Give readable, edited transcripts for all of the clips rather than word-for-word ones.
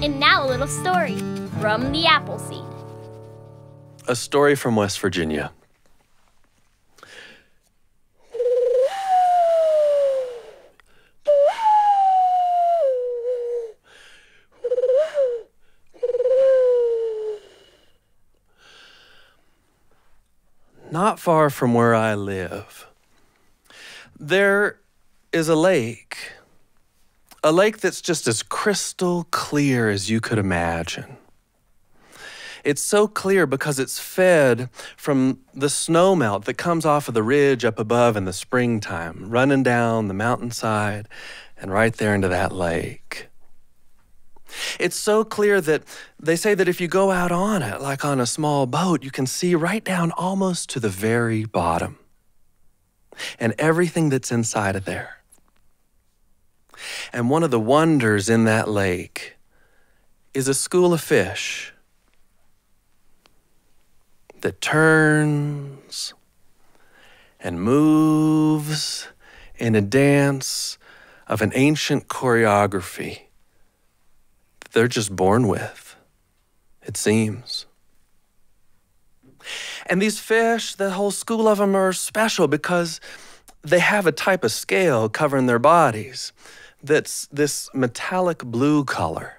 And now a little story from the Appleseed. A story from West Virginia. Not far from where I live, there is a lake that's just as crystal clear as you could imagine. It's so clear because it's fed from the snowmelt that comes off of the ridge up above in the springtime, running down the mountainside and right there into that lake. It's so clear that they say that if you go out on it, like on a small boat, you can see right down almost to the very bottom and everything that's inside of there. And one of the wonders in that lake is a school of fish that turns and moves in a dance of an ancient choreography that they're just born with, it seems. And these fish, the whole school of them, are special because they have a type of scale covering their bodies that's this metallic blue color.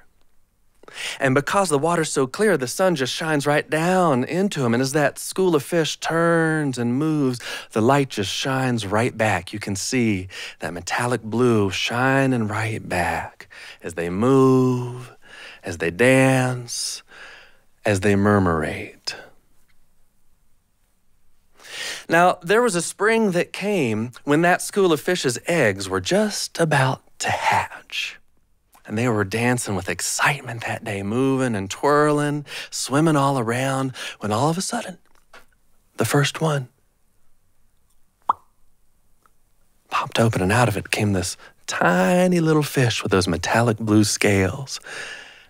And because the water's so clear, the sun just shines right down into them. And as that school of fish turns and moves, the light just shines right back. You can see that metallic blue shining right back as they move, as they dance, as they murmurate. Now, there was a spring that came when that school of fish's eggs were just about to hatch. And they were dancing with excitement that day, moving and twirling, swimming all around, when all of a sudden, the first one popped open, and out of it came this tiny little fish with those metallic blue scales.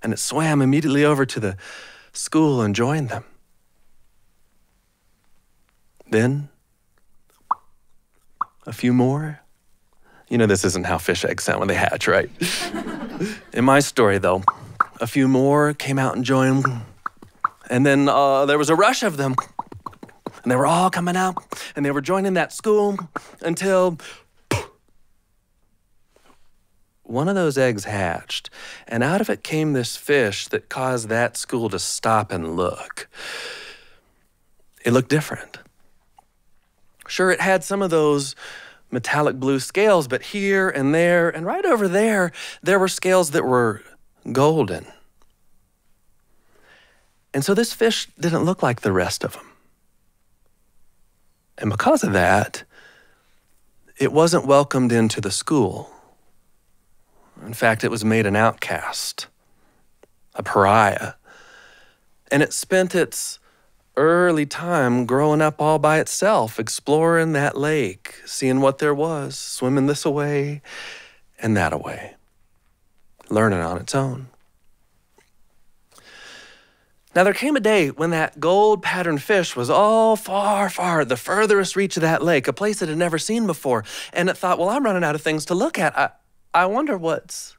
And it swam immediately over to the school and joined them. Then, a few more. You know, this isn't how fish eggs sound when they hatch, right? In my story, though, a few more came out and joined. And then there was a rush of them. And they were all coming out, and they were joining that school until one of those eggs hatched. And out of it came this fish that caused that school to stop and look. It looked different. Sure, it had some of those metallic blue scales, but here and there and right over there, there were scales that were golden. And so this fish didn't look like the rest of them. And because of that, it wasn't welcomed into the school. In fact, it was made an outcast, a pariah. And it spent its early time growing up all by itself, exploring that lake, seeing what there was, swimming this away and that away, learning on its own. Now, there came a day when that gold-patterned fish was all far, far at the furthest reach of that lake, a place it had never seen before, and it thought, well, I'm running out of things to look at. I wonder what's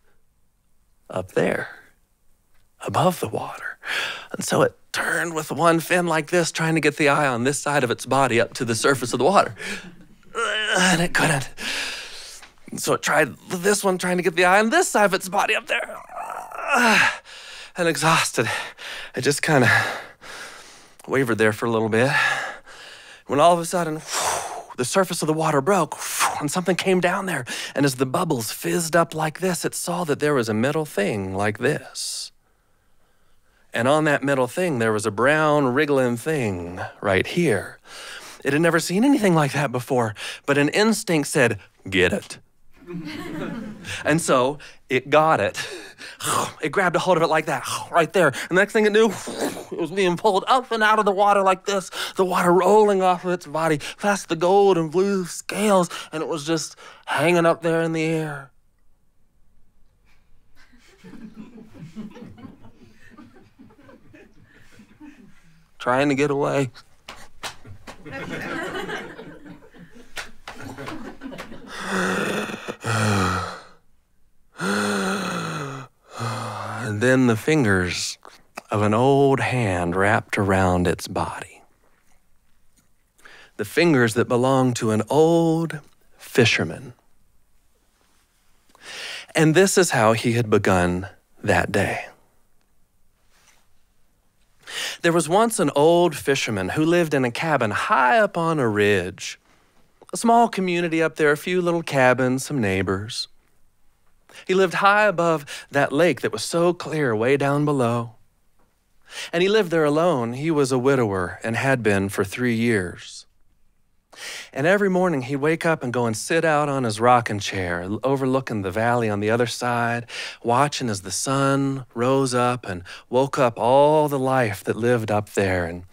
up there, above the water. And so it turned with one fin like this, trying to get the eye on this side of its body up to the surface of the water. And it couldn't. So it tried this one, trying to get the eye on this side of its body up there. And exhausted, it just kind of wavered there for a little bit. When all of a sudden, the surface of the water broke, and something came down there. And as the bubbles fizzed up like this, it saw that there was a metal thing like this. And on that metal thing, there was a brown wriggling thing right here. It had never seen anything like that before, but an instinct said, get it. And so it got it. It grabbed a hold of it like that, right there. And the next thing it knew, it was being pulled up and out of the water like this, the water rolling off of its body, past the gold and blue scales, and it was just hanging up there in the air. Trying to get away. And then the fingers of an old hand wrapped around its body. The fingers that belonged to an old fisherman. And this is how he had begun that day. There was once an old fisherman who lived in a cabin high up on a ridge. A small community up there, a few little cabins, some neighbors. He lived high above that lake that was so clear way down below. And he lived there alone. He was a widower and had been for 3 years. And every morning he'd wake up and go and sit out on his rocking chair, overlooking the valley on the other side, watching as the sun rose up and woke up all the life that lived up there. And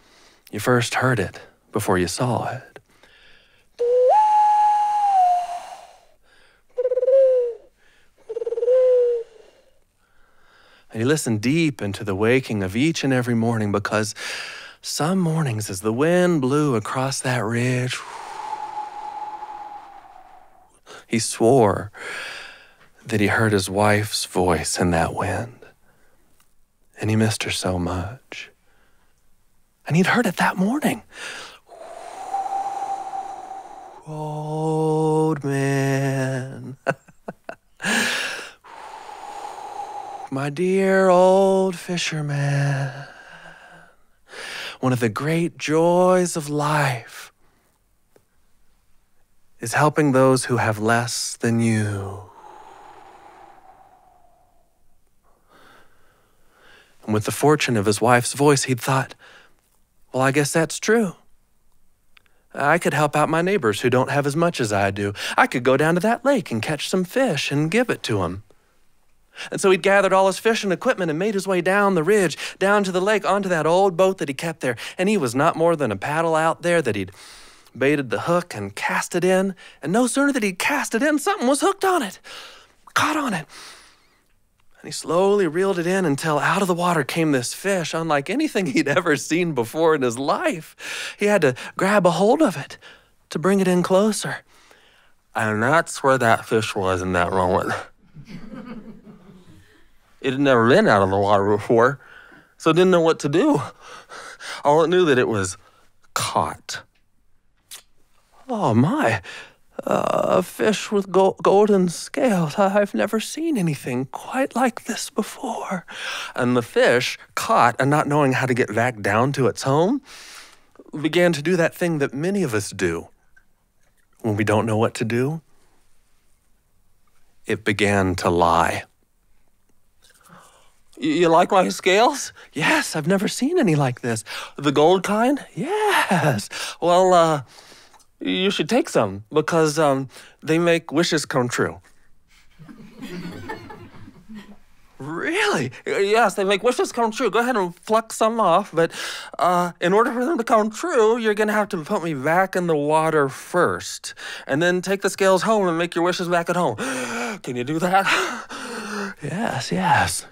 you first heard it before you saw it. And he listened deep into the waking of each and every morning, because some mornings as the wind blew across that ridge, he swore that he heard his wife's voice in that wind. And he missed her so much. And he'd heard it that morning. Old man. My dear old fisherman. One of the great joys of life is helping those who have less than you. And with the fortune of his wife's voice, he'd thought, well, I guess that's true. I could help out my neighbors who don't have as much as I do. I could go down to that lake and catch some fish and give it to them. And so he'd gathered all his fishing equipment and made his way down the ridge, down to the lake, onto that old boat that he kept there. And he was not more than a paddle out there that he'd baited the hook and cast it in. And no sooner did he cast it in, something was hooked on it, caught on it. And he slowly reeled it in until out of the water came this fish, unlike anything he'd ever seen before in his life. He had to grab a hold of it to bring it in closer. And that's where that fish was in that moment. It had never been out of the water before, so it didn't know what to do. All it knew that it was caught. Oh my, a fish with golden scales. I've never seen anything quite like this before. And the fish, caught and not knowing how to get back down to its home, began to do that thing that many of us do when we don't know what to do. It began to lie. You like my scales? Yes, I've never seen any like this. The gold kind? Yes. Well, you should take some, because they make wishes come true. Really? Yes, they make wishes come true. Go ahead and pluck some off, but in order for them to come true, you're gonna have to put me back in the water first, and then take the scales home and make your wishes back at home. Can you do that? Yes, yes.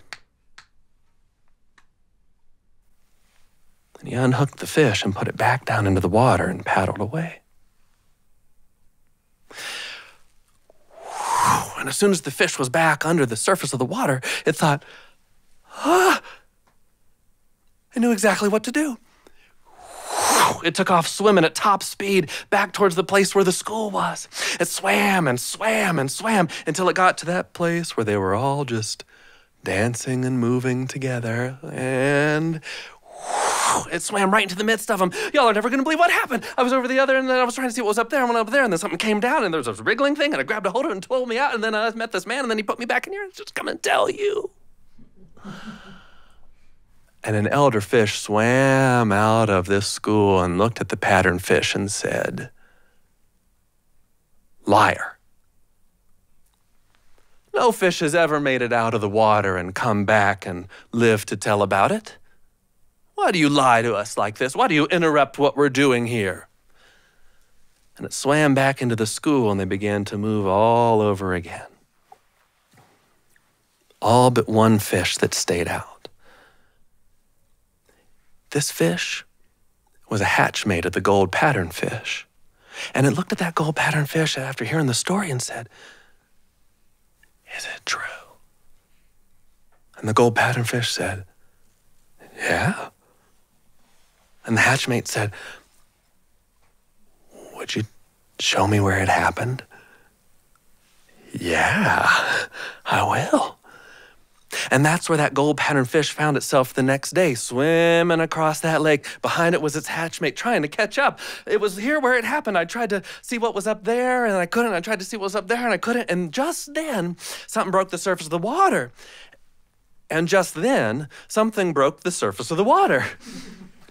And he unhooked the fish and put it back down into the water and paddled away. And as soon as the fish was back under the surface of the water, it thought, I knew exactly what to do. It took off swimming at top speed back towards the place where the school was. It swam and swam and swam until it got to that place where they were all just dancing and moving together. And it swam right into the midst of them. Y'all are never going to believe what happened. I was over the other end, and I was trying to see what was up there, and went up there, and then something came down, and there was a wriggling thing, and I grabbed a hold of it and pulled me out, and then I met this man, and then he put me back in here, and just come and tell you. And an elder fish swam out of this school and looked at the pattern fish and said, liar. No fish has ever made it out of the water and come back and lived to tell about it. Why do you lie to us like this? Why do you interrupt what we're doing here? And it swam back into the school, and they began to move all over again. All but one fish that stayed out. This fish was a hatchmate of the gold pattern fish. And it looked at that gold pattern fish after hearing the story and said, is it true? And the gold patterned fish said, "Yeah." And the hatchmate said, "Would you show me where it happened?" "Yeah, I will." And that's where that gold patterned fish found itself the next day, swimming across that lake. Behind it was its hatchmate trying to catch up. It was here where it happened. I tried to see what was up there, and I couldn't. I tried to see what was up there, and I couldn't. And just then, something broke the surface of the water. And just then, something broke the surface of the water.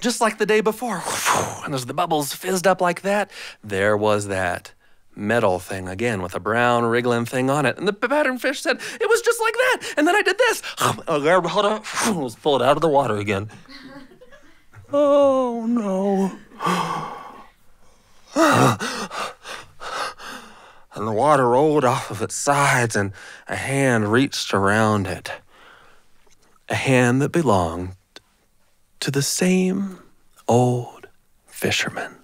Just like the day before. And as the bubbles fizzed up like that, there was that metal thing again with a brown wriggling thing on it. And the pattern fish said, "It was just like that. And then I did this." I was pulled out of the water again. Oh, no. And the water rolled off of its sides, and a hand reached around it. A hand that belonged to the same old fisherman.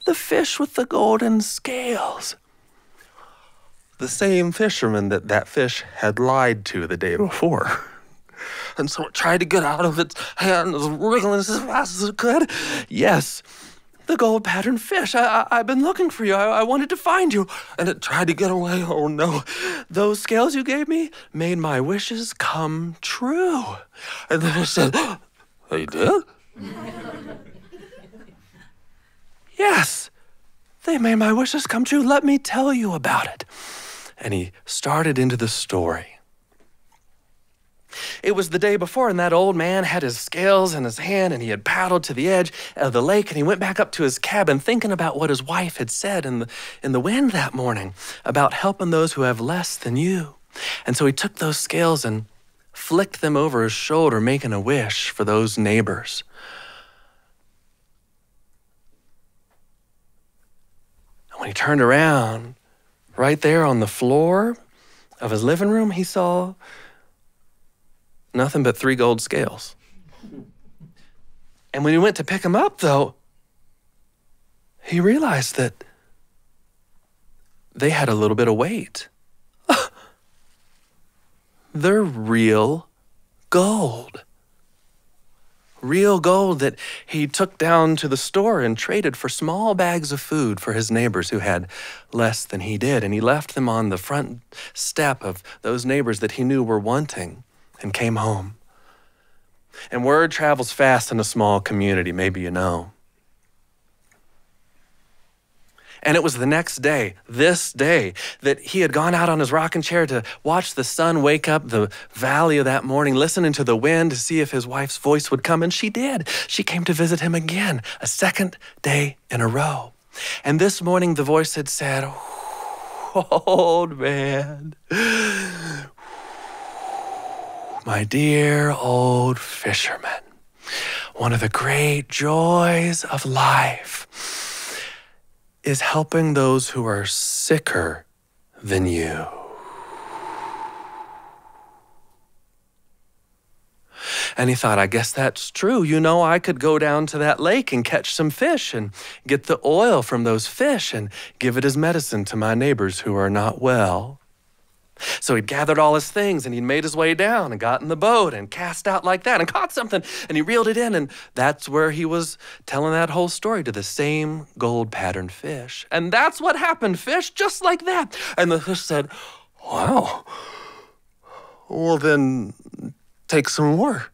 The fish with the golden scales. The same fisherman that fish had lied to the day before. And so it tried to get out of its hand, wriggling as fast as it could. Yes, the gold patterned fish. I've been looking for you. I wanted to find you. And it tried to get away. Oh, no. Those scales you gave me made my wishes come true. And then it said, "They did?" "Yes, they made my wishes come true. Let me tell you about it." And he started into the story. It was the day before, and that old man had his scales in his hand, and he had paddled to the edge of the lake, and he went back up to his cabin thinking about what his wife had said in the wind that morning about helping those who have less than you. And so he took those scales and flicked them over his shoulder, making a wish for those neighbors. And when he turned around, right there on the floor of his living room, he saw nothing but 3 gold scales. And when he went to pick them up, though, he realized that they had a little bit of weight. They're real gold. Real gold that he took down to the store and traded for small bags of food for his neighbors who had less than he did. And he left them on the front step of those neighbors that he knew were wanting, and came home. And word travels fast in a small community, maybe you know. And it was the next day, this day, that he had gone out on his rocking chair to watch the sun wake up the valley of that morning, listening to the wind to see if his wife's voice would come. And she did. She came to visit him again, a second day in a row. And this morning the voice had said, "Old man, my dear old fisherman, one of the great joys of life is helping those who are sicker than you." And he thought, I guess that's true. You know, I could go down to that lake and catch some fish and get the oil from those fish and give it as medicine to my neighbors who are not well. So he'd gathered all his things, and he'd made his way down and got in the boat and cast out like that and caught something, and he reeled it in, and that's where he was telling that whole story to the same gold patterned fish. And that's what happened, fish, just like that. And the fish said, "Wow, well then take some more.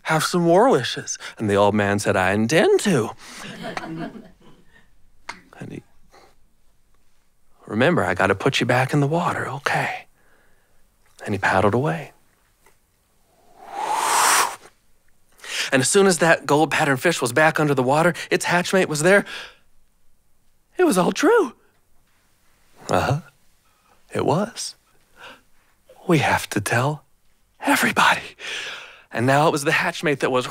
Have some more wishes." And the old man said, "I intend to." And he, "Remember, I got to put you back in the water, okay." And he paddled away. And as soon as that gold patterned fish was back under the water, its hatchmate was there. It was all true. It was. We have to tell everybody. And now it was the hatchmate that was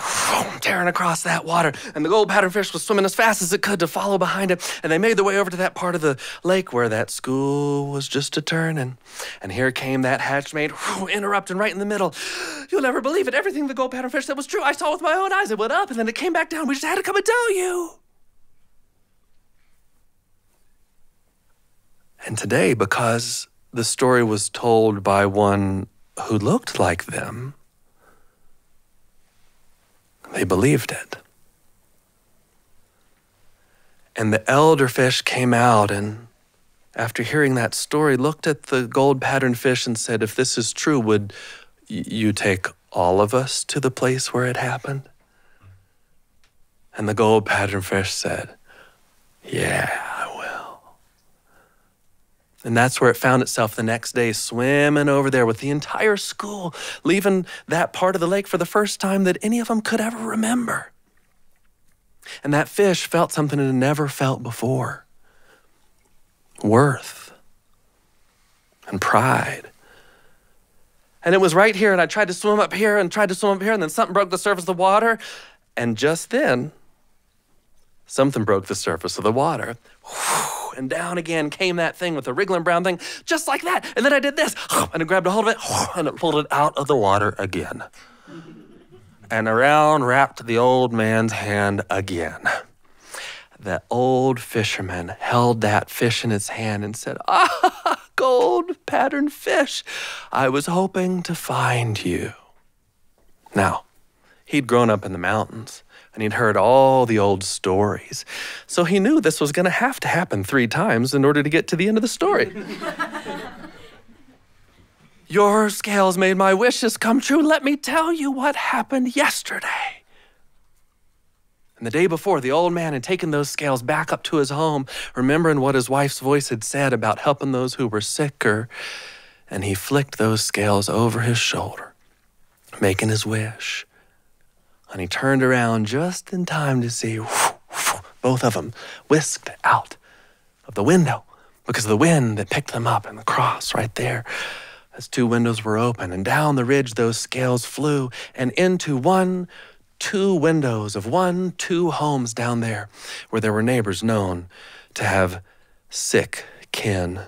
tearing across that water, and the gold patterned fish was swimming as fast as it could to follow behind it, and they made their way over to that part of the lake where that school was just a turning. And here came that hatchmate, interrupting right in the middle. "You'll never believe it. Everything the gold patterned fish said was true. I saw with my own eyes. It went up, and then it came back down. We just had to come and tell you." And today, because the story was told by one who looked like them, they believed it. And the elder fish came out and, after hearing that story, looked at the gold-patterned fish and said, if this is true, would you take all of us to the place where it happened? And the gold-patterned fish said, yeah, I will. And that's where it found itself the next day, swimming over there with the entire school, leaving that part of the lake for the first time that any of them could ever remember. And that fish felt something it had never felt before. Worth and pride. And it was right here, and I tried to swim up here and tried to swim up here, and then something broke the surface of the water. And just then, something broke the surface of the water. And down again came that thing with the wriggling brown thing, just like that. And then I did this, and I grabbed a hold of it, and it pulled it out of the water again. And around wrapped the old man's hand again. The old fisherman held that fish in his hand and said, ah, gold-patterned fish, I was hoping to find you. Now, he'd grown up in the mountains, and he'd heard all the old stories. So he knew this was going to happen 3 times in order to get to the end of the story. Your scales made my wishes come true. Let me tell you what happened yesterday. And the day before, the old man had taken those scales back up to his home, remembering what his wife's voice had said about helping those who were sicker. And he flicked those scales over his shoulder, making his wish. And he turned around just in time to see both of them whisked out of the window because of the wind that picked them up and the cross right there. As 2 windows were open, and down the ridge those scales flew, and into 2 windows of 2 homes down there, where there were neighbors known to have sick kin.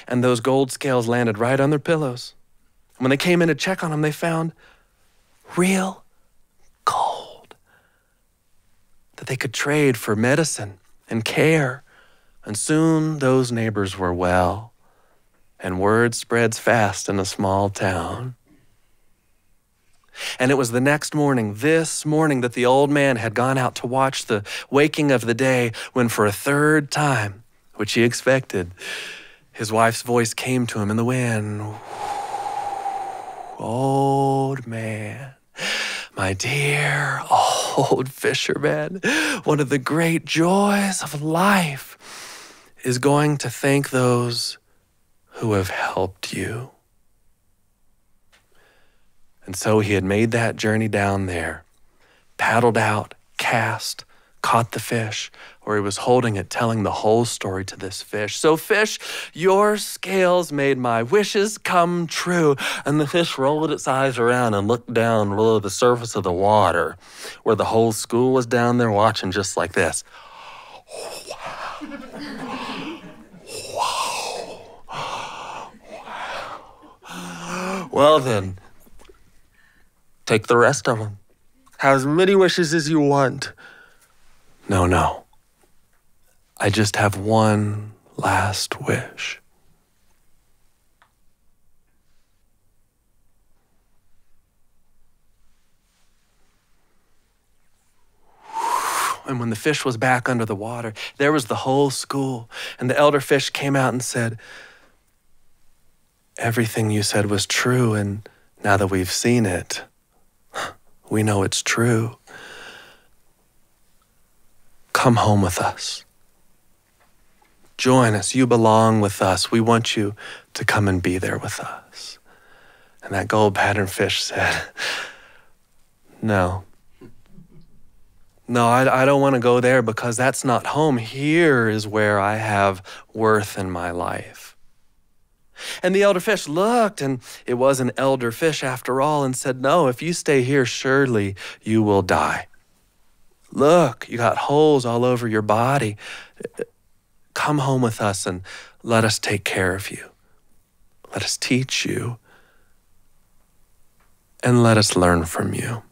And those gold scales landed right on their pillows. And when they came in to check on them, they found real gold that they could trade for medicine and care. And soon those neighbors were well. And word spreads fast in a small town. And it was the next morning, this morning, that the old man had gone out to watch the waking of the day, when for a 3rd time, which he expected, his wife's voice came to him in the wind. Old man, my dear old fisherman, one of the great joys of life is going to thank those who have helped you. And so he had made that journey down there, paddled out, cast, caught the fish, or he was holding it, telling the whole story to this fish. So fish, your scales made my wishes come true. And the fish rolled its eyes around and looked down below the surface of the water, where the whole school was down there watching just like this. Well then, take the rest of them. Have as many wishes as you want. No. I just have one last wish. And when the fish was back under the water, there was the whole school. And the elder fish came out and said, everything you said was true, and now that we've seen it, we know it's true. Come home with us. Join us. You belong with us. We want you to come and be there with us. And that gold-patterned fish said, no. No, I don't want to go there because that's not home. Here is where I have worth in my life. And the elder fish looked, and it was an elder fish after all, and said, no, if you stay here, surely you will die. Look, you got holes all over your body. Come home with us and let us take care of you. Let us teach you, and let us learn from you.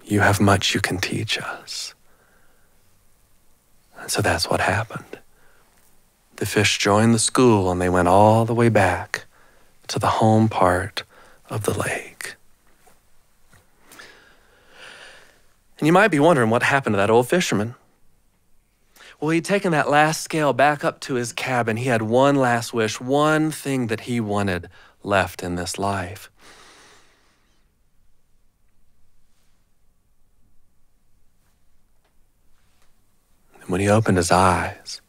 You have much you can teach us. And so that's what happened. the fish joined the school and they went all the way back to the home part of the lake. And you might be wondering what happened to that old fisherman. Well, he'd taken that last scale back up to his cabin. He had one last wish, one thing that he wanted left in this life. And when he opened his eyes,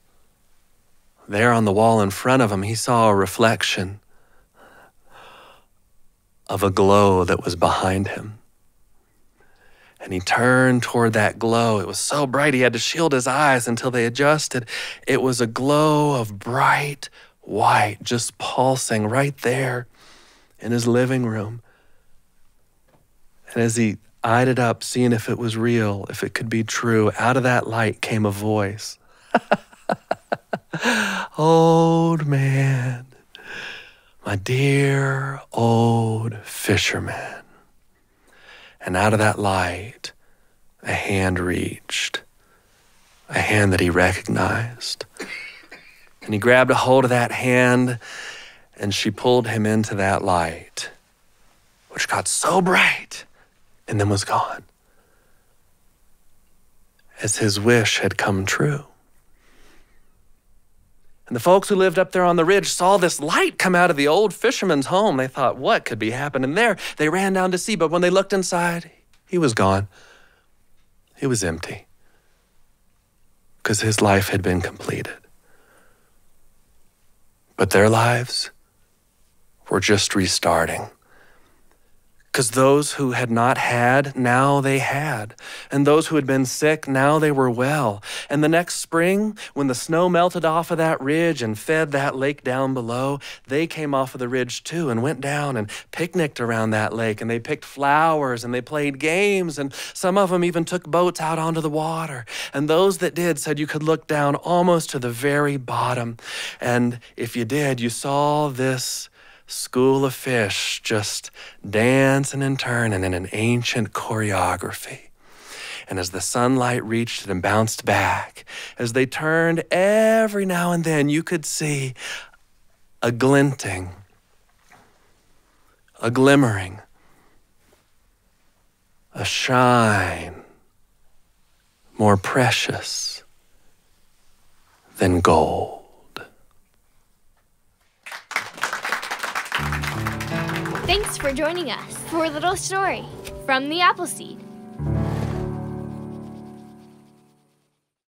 there on the wall in front of him, he saw a reflection of a glow that was behind him. And he turned toward that glow. It was so bright he had to shield his eyes until they adjusted. It was a glow of bright white, just pulsing right there in his living room. And as he eyed it up, seeing if it was real, if it could be true, out of that light came a voice. Old man, my dear old fisherman. And out of that light, a hand reached, a hand that he recognized. And he grabbed a hold of that hand, and she pulled him into that light, which got so bright and then was gone, as his wish had come true. And the folks who lived up there on the ridge saw this light come out of the old fisherman's home. They thought, what could be happening there? They ran down to see, but when they looked inside, he was gone. He was empty, because his life had been completed. But their lives were just restarting. Because those who had not had, now they had. And those who had been sick, now they were well. And the next spring, when the snow melted off of that ridge and fed that lake down below, they came off of the ridge too and went down and picnicked around that lake. And they picked flowers and they played games. And some of them even took boats out onto the water. And those that did said you could look down almost to the very bottom. And if you did, you saw this school of fish just dancing and turning in an ancient choreography. And as the sunlight reached it and bounced back, as they turned every now and then, you could see a glinting, a glimmering, a shine more precious than gold. Thanks for joining us for a little story from the Appleseed.